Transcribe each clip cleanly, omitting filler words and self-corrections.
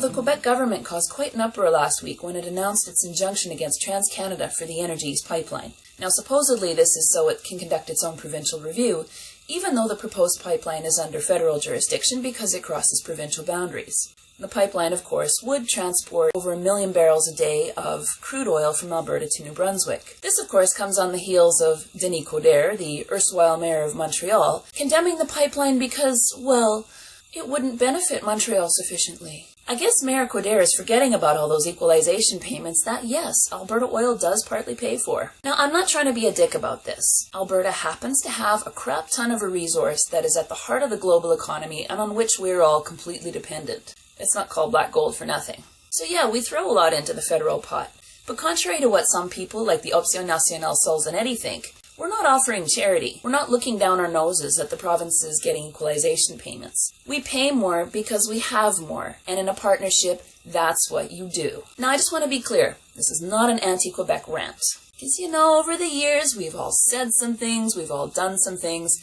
the Quebec government caused quite an uproar last week when it announced its injunction against TransCanada for the Energy East pipeline. Now, supposedly this is so it can conduct its own provincial review, even though the proposed pipeline is under federal jurisdiction because it crosses provincial boundaries. The pipeline, of course, would transport over 1 million barrels a day of crude oil from Alberta to New Brunswick. This, of course, comes on the heels of Denis Coderre, the erstwhile mayor of Montreal, condemning the pipeline because, well, it wouldn't benefit Montreal sufficiently. I guess Mayor Coderre is forgetting about all those equalization payments that, yes, Alberta Oil does partly pay for. Now, I'm not trying to be a dick about this. Alberta happens to have a crap ton of a resource that is at the heart of the global economy and on which we're all completely dependent. It's not called black gold for nothing. So yeah, we throw a lot into the federal pot. But contrary to what some people like the Option Nationale Solzanetti think, we're not offering charity. We're not looking down our noses at the provinces getting equalization payments. We pay more because we have more, and in a partnership, that's what you do. Now, I just want to be clear. This is not an anti-Quebec rant. Because, you know, over the years, we've all said some things, we've all done some things,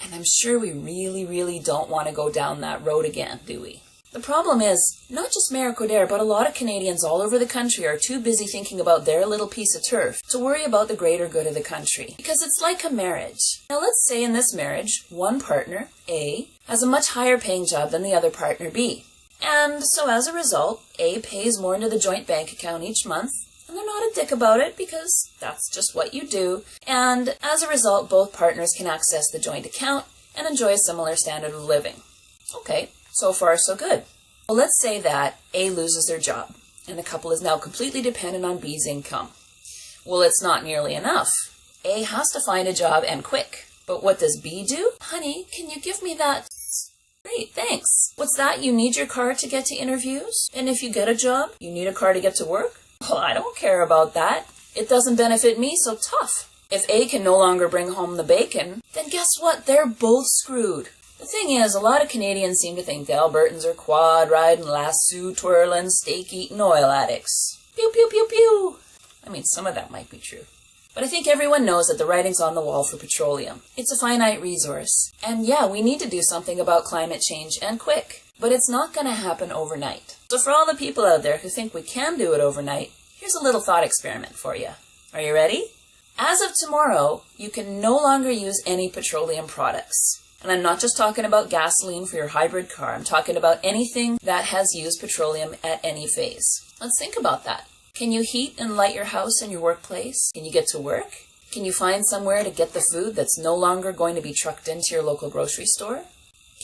and I'm sure we really, really don't want to go down that road again, do we? The problem is, not just Mayor Coderre, but a lot of Canadians all over the country are too busy thinking about their little piece of turf to worry about the greater good of the country. Because it's like a marriage. Now let's say in this marriage, one partner, A, has a much higher paying job than the other partner, B. And so as a result, A pays more into the joint bank account each month, and they're not a dick about it because that's just what you do. And as a result, both partners can access the joint account and enjoy a similar standard of living. Okay. So far, so good. Well, let's say that A loses their job, and the couple is now completely dependent on B's income. Well, it's not nearly enough. A has to find a job, and quick. But what does B do? Honey, can you give me that? Great, thanks. What's that? You need your car to get to interviews? And if you get a job, you need a car to get to work? Well, I don't care about that. It doesn't benefit me, so tough. If A can no longer bring home the bacon, then guess what? They're both screwed. The thing is, a lot of Canadians seem to think the Albertans are quad-riding, lasso-twirling, steak-eating oil addicts. Pew, pew, pew, pew. I mean, some of that might be true. But I think everyone knows that the writing's on the wall for petroleum. It's a finite resource. And yeah, we need to do something about climate change, and quick. But it's not going to happen overnight. So for all the people out there who think we can do it overnight, here's a little thought experiment for you. Are you ready? As of tomorrow, you can no longer use any petroleum products. And I'm not just talking about gasoline for your hybrid car. I'm talking about anything that has used petroleum at any phase. Let's think about that. Can you heat and light your house and your workplace? Can you get to work? Can you find somewhere to get the food that's no longer going to be trucked into your local grocery store?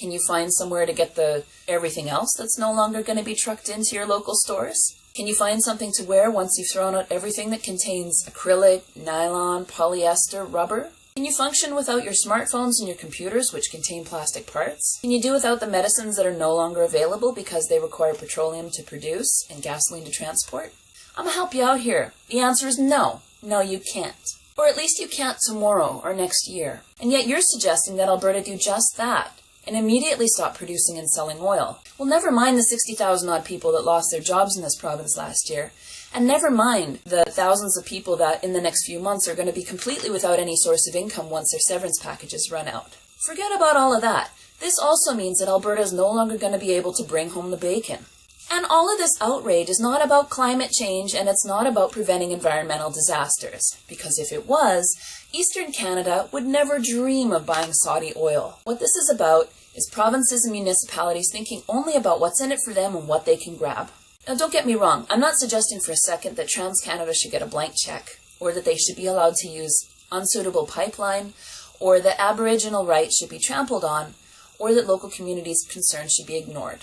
Can you find somewhere to get the everything else that's no longer going to be trucked into your local stores? Can you find something to wear once you've thrown out everything that contains acrylic, nylon, polyester, rubber? Can you function without your smartphones and your computers, which contain plastic parts? Can you do without the medicines that are no longer available because they require petroleum to produce and gasoline to transport? I'm gonna help you out here. The answer is no. No, you can't. Or at least you can't tomorrow or next year. And yet you're suggesting that Alberta do just that and immediately stop producing and selling oil. Well, never mind the 60,000 odd people that lost their jobs in this province last year. And never mind the thousands of people that in the next few months are going to be completely without any source of income once their severance packages run out. Forget about all of that. This also means that Alberta is no longer going to be able to bring home the bacon. And all of this outrage is not about climate change, and it's not about preventing environmental disasters. Because if it was, Eastern Canada would never dream of buying Saudi oil. What this is about is provinces and municipalities thinking only about what's in it for them and what they can grab. Now, don't get me wrong. I'm not suggesting for a second that TransCanada should get a blank check, or that they should be allowed to use unsuitable pipeline, or that Aboriginal rights should be trampled on, or that local communities' concerns should be ignored.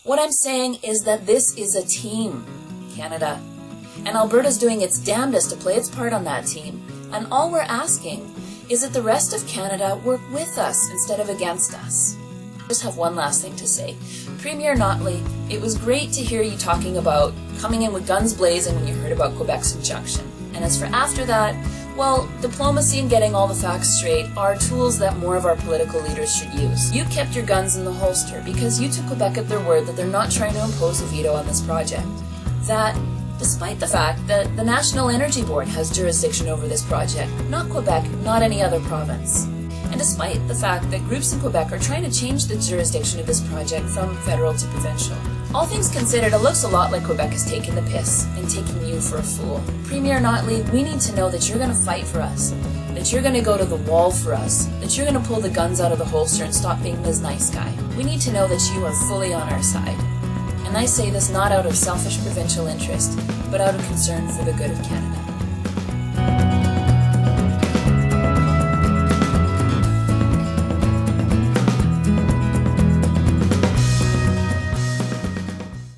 What I'm saying is that this is a team, Canada, and Alberta's doing its damnedest to play its part on that team, and all we're asking is that the rest of Canada work with us instead of against us. I just have one last thing to say. Premier Notley, it was great to hear you talking about coming in with guns blazing when you heard about Quebec's injunction. And as for after that, well, diplomacy and getting all the facts straight are tools that more of our political leaders should use. You kept your guns in the holster because you took Quebec at their word that they're not trying to impose a veto on this project. That, despite the fact that the National Energy Board has jurisdiction over this project, not Quebec, not any other province. And despite the fact that groups in Quebec are trying to change the jurisdiction of this project from federal to provincial. All things considered, it looks a lot like Quebec is taking the piss and taking you for a fool. Premier Notley, we need to know that you're going to fight for us, that you're going to go to the wall for us, that you're going to pull the guns out of the holster and stop being this nice guy. We need to know that you are fully on our side. And I say this not out of selfish provincial interest, but out of concern for the good of Canada.